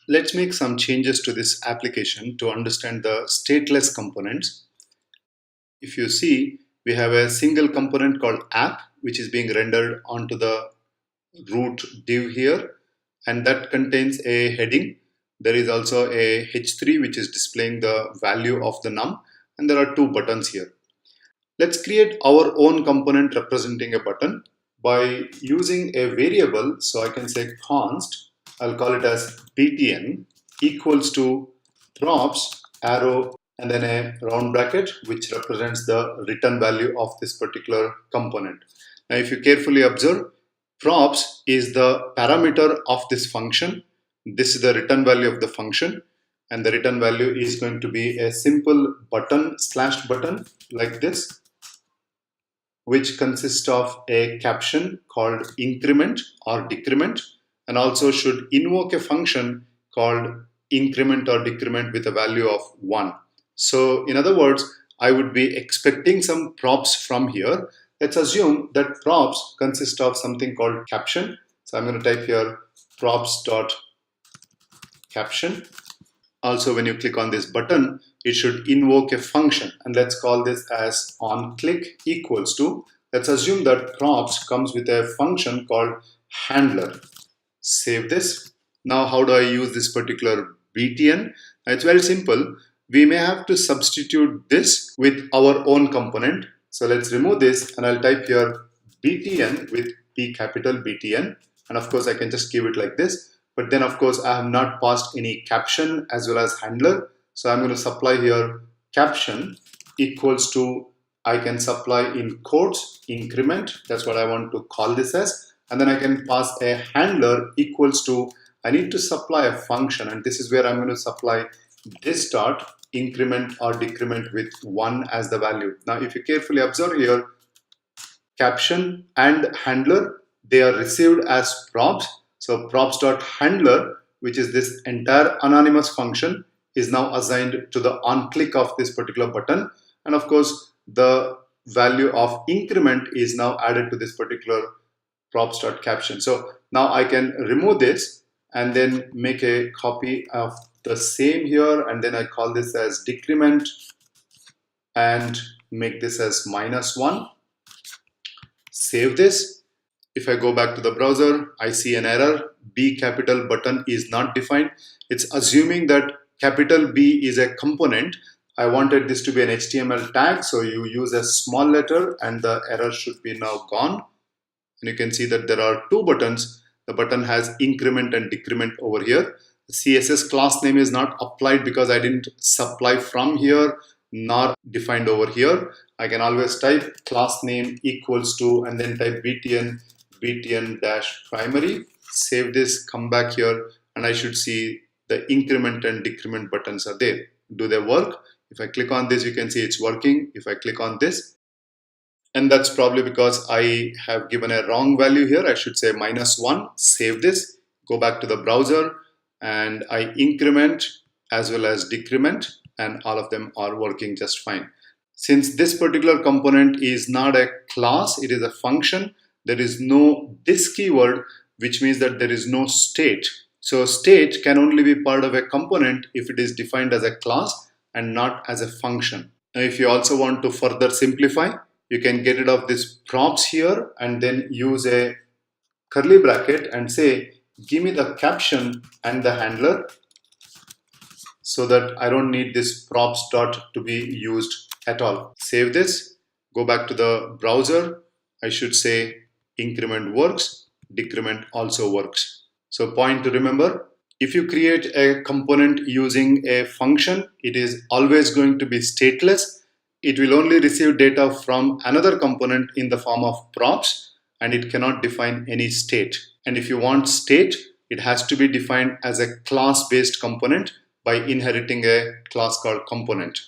Let's make some changes to this application to understand the stateless components. If you see, we have a single component called app, which is being rendered onto the root div here, and that contains a heading. There is also a h3 which is displaying the value of the num, and there are two buttons here. Let's create our own component representing a button by using a variable. So I can say const, I'll call it as btn equals to props arrow and then a round bracket which represents the return value of this particular component. Now if you carefully observe, props is the parameter of this function. This is the return value of the function, and the return value is going to be a simple button slash button like this, which consists of a caption called increment or decrement, and also should invoke a function called increment or decrement with a value of 1. So in other words, I would be expecting some props from here. Let's assume that props consist of something called caption. So I'm going to type here props dot caption. Also, when you click on this button, it should invoke a function, and let's call this as onClick equals to, let's assume that props comes with a function called handler. Save this. Now how do I use this particular btn? It's very simple. We may have to substitute this with our own component. So let's remove this, and I'll type here btn with b capital btn, and of course I can just give it like this. But then of course I have not passed any caption as well as handler. So I'm going to supply here caption equals to, I can supply in quotes increment, that's what I want to call this as, and then I can pass a handler equals to, I need to supply a function, and this is where I'm going to supply this dot increment or decrement with 1 as the value. Now if you carefully observe here, caption and handler, they are received as props. So props.handler, which is this entire anonymous function, is now assigned to the onClick of this particular button. And of course, the value of increment is now added to this particular props.caption. So now I can remove this and then make a copy of the same here, and then I call this as decrement and make this as -1. Save this. If I go back to the browser, I see an error. B capital button is not defined. It's assuming that capital B is a component. I wanted this to be an HTML tag, so you use a small letter and the error should be now gone. And you can see that there are two buttons. The button has increment and decrement over here. The CSS class name is not applied because I didn't supply from here nor defined over here. I can always type class name equals to and then type btn-primary. Save this, come back here, and I should see the increment and decrement buttons are there. Do they work? If I click on this, you can see it's working. If I click on this, and that's probably because I have given a wrong value here. I should say -1. Save this, go back to the browser, and I increment as well as decrement, and all of them are working just fine. Since this particular component is not a class, it is a function, there is no this keyword, which means that there is no state. So state can only be part of a component if it is defined as a class and not as a function. Now if you also want to further simplify, you can get rid of this props here and then use a curly bracket and say, give me the caption and the handler, so that I don't need this props dot to be used at all. Save this, go back to the browser. I should say increment works, decrement also works. So point to remember, if you create a component using a function, it is always going to be stateless. It will only receive data from another component in the form of props, and it cannot define any state. And if you want state, it has to be defined as a class-based component by inheriting a class called component.